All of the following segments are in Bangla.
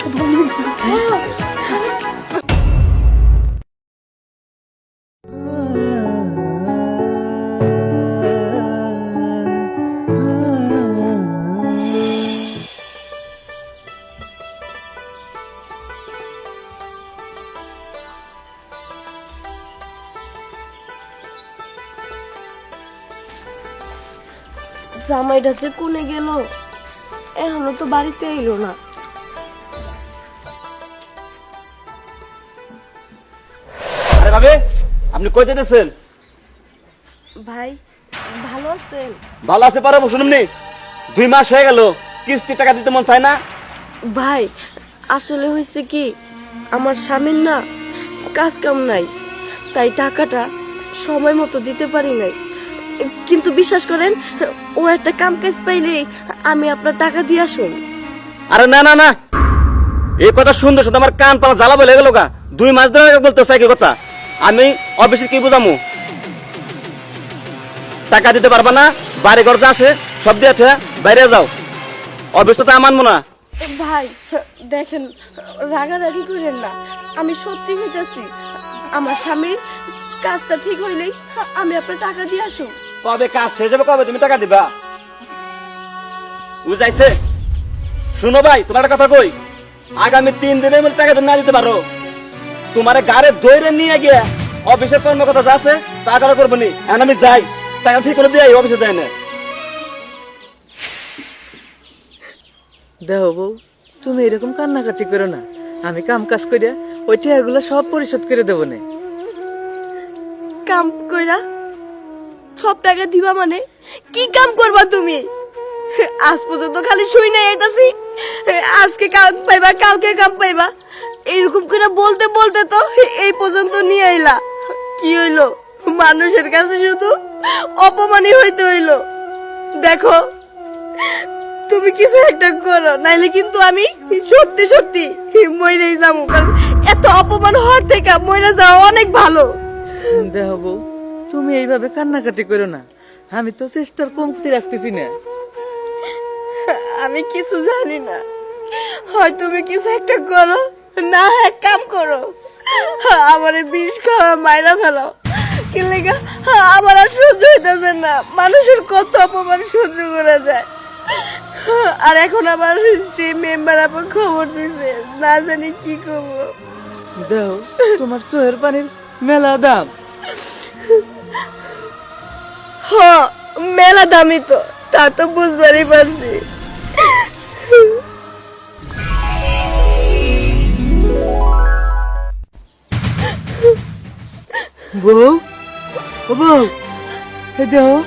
সব ভালো হয়েছে। জামাইটা যে কোনে গেল, এখনো তো বাড়িতে এলো না। আরে ভাবি, আপনি কই যেতেছেন? ভাই ভালো আছেন? ভালো আছে পারবো শুনুমনি, 2 মাস হয়ে গেল কিস্তি টাকা দিতে মন চায় না। ভাই আসলে হয়েছে কি, আমার স্বামীর না কাজ কাম নাই, তাই টাকাটা সময় মতো দিতে পারি নাই। কিন্তু বিশ্বাস করেন, ও একটা কাম কাজ পাইলেই আমি আপনার টাকা দিয়ে আসুন। আরে না না না, এই কথা শুনতে শুনতে আমার কান পালা জ্বালা বলে গেল গা। 2 মাস ধরে বলতে চাই কি কথা, আমি অফিসে কি বুঝামু? টাকা দিতে পারবা না, বাড়ি ঘর যা আসে সব দিয়ে বাইরে যাও, অফিস তো মানবো না। ভাই দেখেন, রাগারাগি করেন না, আমি সত্যি বলতেছি। আমার স্বামীর কাজটা ঠিক হইলেই আমি আপনার টাকা দিয়ে আসুন। কবে কাজ শেষ হবে, কবে তুমি টাকা দিবা? বুঝাইছে? শুনো ভাই, তোমার একটা কথা কই, আগামী 3 দিনের মধ্যে টাকা না দিতে পারো, তোমার গাড়ি ধরে নিয়ে গিয়ে অফিসের কর্মকর্তা যা আছে তা করা করবো নি। এখন আমি যাই, টাকা ঠিক করে দিয়ে অফিসে যাই না। দেখো বউ, তুমি এরকম কান্নাকাটি করো না, আমি কাম কাজ করে ওই টাকাগুলো সব পরিশোধ করে দেবো না। কাম কইরা সব টাকা দিবা মানে? কি কাম করবা তুমি? আজ পর্যন্ত খালি শুই নাই আইতাছি, আজকে কাম পাইবা কালকে কাম পাইবা, এরকম করে বলতে বলতে তো এই পর্যন্ত নিয়ে আইলা। কি হইলো? মানুষের কাছে শুধু অপমানই হইতে হইলো। দেখো তুমি কিছু একটা করো, নাইলে কিন্তু আমি সত্যি সত্যি মইরেই যাবো, কারণ এত অপমান হওয়ার থেকে মইরা যাওয়া অনেক ভালো। দেখো বউ, তুমি এইভাবে কান্নাকাটি করো না, আমি তো চেষ্টার কমতি রাখতেছি না। আমি কিছু জানি না, হয় তুমি কিছু একটা করো, না এক কাম করো, আমার বিষ খাওয়া মাইরা ফেলাও। কি লেগা আমার আর সহ্য হইতেছে না, মানুষের কত অপমান সহ্য করা যায়। আর এখন আবার সেই মেম্বার আপা খবর দিছে, না জানি কি করবো। দেখো, তোমার চোখের পানির মেলা দাম। হ, মেলা দামি তো, তা তো বুঝবারই পারছি। বউ, ও বউ, এই দেখো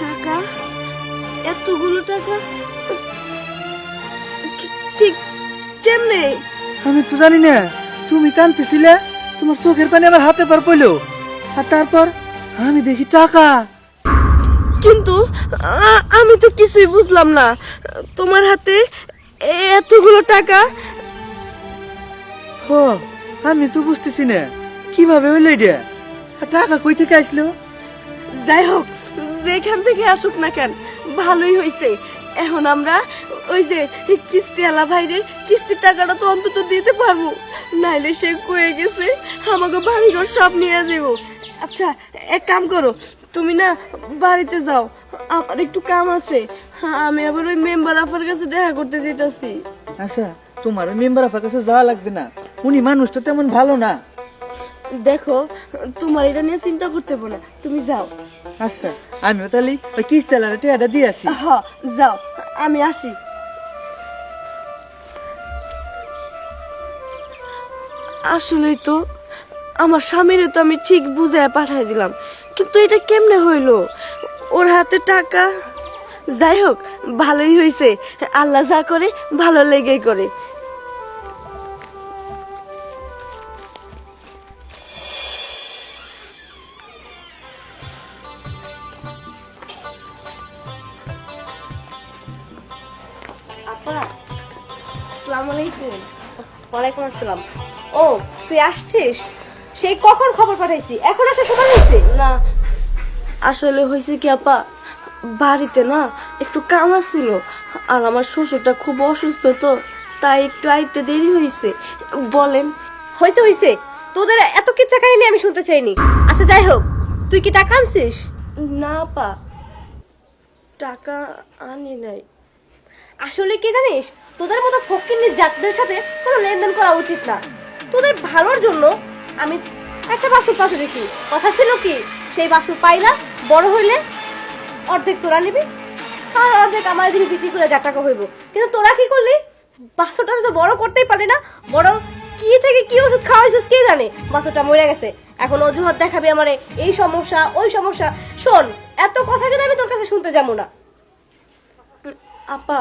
টাকা, এতগুলো টাকা ঠিক কেমনে? আমি তো জানি না, তুমি কাঁদতেছিলে, তোমার চোখের পানি আমার হাতে পার পড়লো, আর তারপর আমি দেখি টাকা। কিন্তু আমি তো কিছুই বুঝলাম না, তোমার হাতে এতগুলো টাকা। হ, আমি তো বুঝতেছি না কিভাবে হইলো এটা, আর টাকা কই থেকে আসলো? যাই হোক, যেখান থেকে আসুক না কেন, ভালোই হয়েছে। এখন আমরা ওই যে কিস্তিওয়ালা ভাইরে কিস্তির টাকাটা তো অন্তত দিতে পারবো, নাইলে সে কয়ে গেছে আমাকে বাড়িঘর সব নিয়ে যাবো। আচ্ছা এক কাম করো, তুমি না বাড়িতে যাও, আমার একটু কাম আছে, আমি আবার ওই মেম্বার আপার কাছে দেখা করতে যেতেছি। আচ্ছা, তোমার মেম্বার আপনার কাছে যাওয়া লাগবে না, উনি মানুষটা তেমন ভালো না। দেখো তোমার এটা নিয়ে চিন্তা করতে হবে না, তুমি যাও। আচ্ছা, আমিও তাহলে ওই কিস্তিওয়ালার টাকাটা দিয়ে আসি। হ্যাঁ যাও, আমি আসি। আসলেই তো আমার স্বামীরে তো আমি ঠিক বুঝায় পাঠাই দিলাম, কিন্তু এটা কেমনে হইলো? ওর হাতে টাকা। যাই হোক, ভালোই হয়েছে, আল্লাহ যা করে ভালো লেগেই করে। আসসালামু আলাইকুম। ওয়ালাইকুম আসসালাম। ও তুই আসছিস? সেই কখন খবর পাঠাইছি, এখন আসার সময় হয়েছে? না, আসলে হয়েছে কি আপা, বাড়িতে না একটু কাম ছিল, আর আমার শ্বশুরটা খুব অসুস্থ, তো তাই একটু আইতে দেরি হয়েছে। বলেন। হয়েছে হয়েছে, তোদের এত কিচ্ছা কাহিনী আমি শুনতে চাইনি। আচ্ছা যাই হোক, তুই কি টাকা আনছিস? না আপা, টাকা আনি নাই। আসলে কি জানিস, তোদের মতো ফকিন্নির জাতদের সাথে কোনো লেনদেন করা উচিত না। তোদের ভালোর জন্য আমি একটা বাছুর পাঠিয়ে দিছি। কথা ছিল কি, সেই বাছুর পাইলা বড় হইলে অর্ধেক তোরা নিবি আর অর্ধেক আমার দিবি, বিক্রি করে 1,000 টাকা হইব। কিন্তু তোরা কি করলি, বাছুরটা তো বড় করতেই পারলি না। বড় কি থেকে কি ওষুধ খাওয়াইছিস কে জানে, বাছুরটা মরে গেছে। এখন অজুহাত দেখাবি আমারে, এই সমস্যা ওই সমস্যা। শোন, এত কথা কিন্তু আমি তোর কাছে শুনতে যাবো না। আপা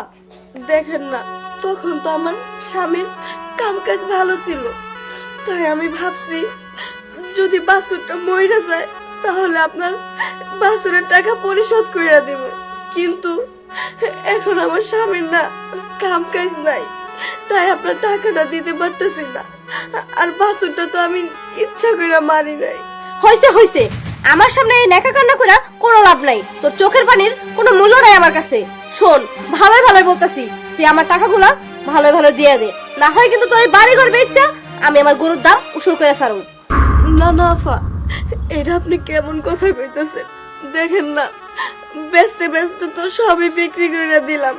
দেখেন না, তখন তো আমার স্বামীর কামকাজ ভালো ছিল, তাই আমি ভাবছি যদি বাছুরটা মরে যায় তাহলে আপনার বাছুরের টাকা পরিশোধ কইরা দিব। কিন্তু এখন আমার স্বামীর না কামকাজ নাই, তাই আপনার টাকাটা দিতে পারতেছি না। আর বাছুরটা তো আমি ইচ্ছা কইরা মারি নাই। হইছে হইছে, আমার সামনে এই নেকা কান্না করে কোনো লাভ নাই। তোর চোখের পানির কোনো মূল্য নাই আমার কাছে। শোন, ভালোই ভালোই বলতাছি, তুই আমার টাকাগুলা ভালোই ভালো দিয়ে দে, না হয় কিন্তু তোর বাড়ি ঘর বেচা আমি আমার গরুর দাম উসুল করে ছাড়ব। না না আপা, এটা আপনি কেমন কথা কইতেছেন? দেখেন না, বেচতে বেচতে তো সবই বিক্রি করে দিলাম,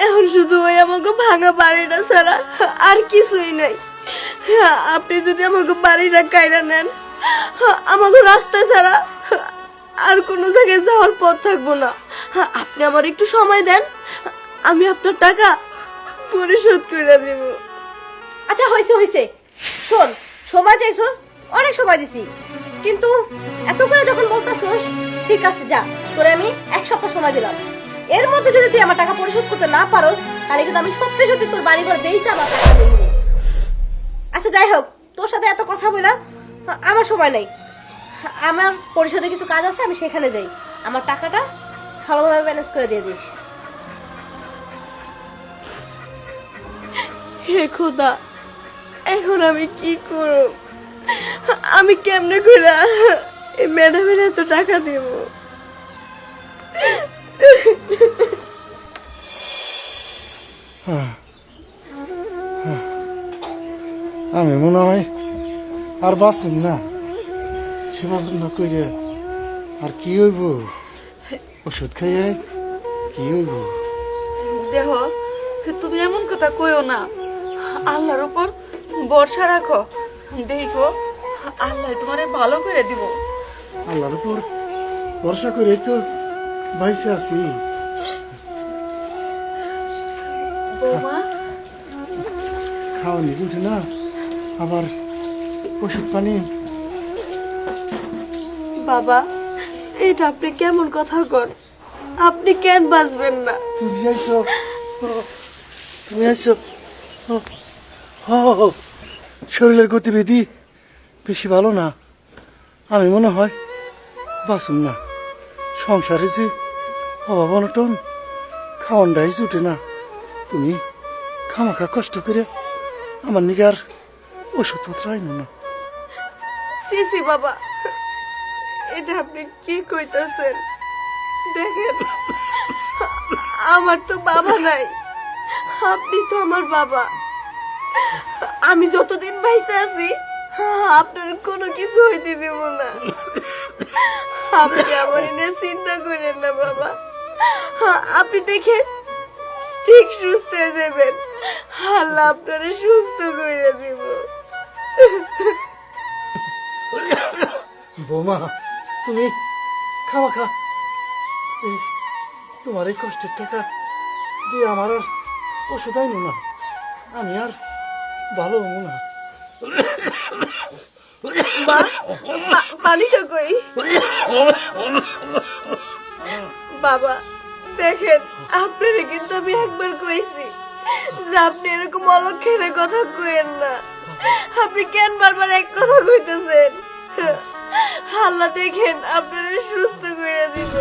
এখন শুধু ওই আমাকে ভাঙা বাড়িটা ছাড়া আর কিছুই নাই। আপনি যদি আমাকে বাড়িটা কাইরা নেন, আমাকে রাস্তা ছাড়া আর কোনো জায়গায় যাওয়ার পথ থাকবো না। আপনি আমার একটু সময় দেন, আমি আপনার টাকা পরিশোধ করে দিব। আচ্ছা হইছে হইছে, শোন, সময় চাইছস, অনেক সময় দিছি, কিন্তু এত করে যখন বলতাছস, ঠিক আছে যা, তোরে আমি 1 সপ্তাহ সময় দিলাম। এর মধ্যে যদি তুই আমার টাকা পরিশোধ করতে না পারোস, তাহলে কিন্তু আমি সত্যি সত্যি তোর বাড়ি ঘর বেচে আমার টাকা দিয়ে দিব। আচ্ছা যাই হোক, তোর সাথে এত কথা বললাম, আমার সময় নাই। আমার পরিষদে কিছু কাজ আছে, আমি সেখানে যাই। আমার টাকাটা ভালোভাবে ম্যানেজ করে দিয়ে দিস। হে খোদা, এখন আমি কি করব? আমি কেমনে করে এই ম্যাডামের এত টাকা দেব? আমি মনে হয় আর বাঁচুন না, সেবা যত্ন করে আর কি হইব, ওষুধ খাইয়ে কি হইব। দেহ, তুমি এমন কথা কইও না। আল্লাহর উপর ভরসা রাখো, দেখো আল্লাহ তোমারে ভালো করে দিব। আল্লাহর উপর ভরসা করে তো বাইসে আছি। বৌমা, খাওয়া নিজে উঠে না, আবার ওষুধ পানি। বাবা, এটা আপনি কেমন কথা কন? আপনি কেন বাঁচবেন না? তুমি আইছো, তুমি আইছো। শরীরের গতিবিধি বেশি ভালো না, আমি মনে হয় বাঁচুন না। সংসারে যে অভাব অনটন, খাওয়ানটাই জুটে না। তুমি খামাখা কষ্ট করে আমার নিগার ওষুধপত্র আইনো না। সিসি বাবা, এটা আপনি কি কইতাছেন? দেখেন, আমার তো বাবা নাই, আপনি তো আমার বাবা। আমি যতদিন বাইসে আছি আপনার কোনো কিছু হইতে দেব না। আপনি আমার নিয়ে চিন্তা করেন না বাবা, আপনি দেখেন ঠিক সুস্থ হয়ে যাবেন। আল্লাহ আপনারে সুস্থ করে দিব। বৌমা, তুমি খামাখা তোমার এই কষ্টের টাকা দিয়ে আমার আর ওষুধ আইনো না, আমি আর ভালো হবো না। পানিটা কই? বাবা দেখেন, আপনারে কিন্তু আমি একবার কইছি যে আপনি এরকম অলক্ষণের কথা কইেন না। আপনি কেন বারবার এক কথা কইতেছেন? আল্লাহ দেখেন আপনারে সুস্থ করে দিব।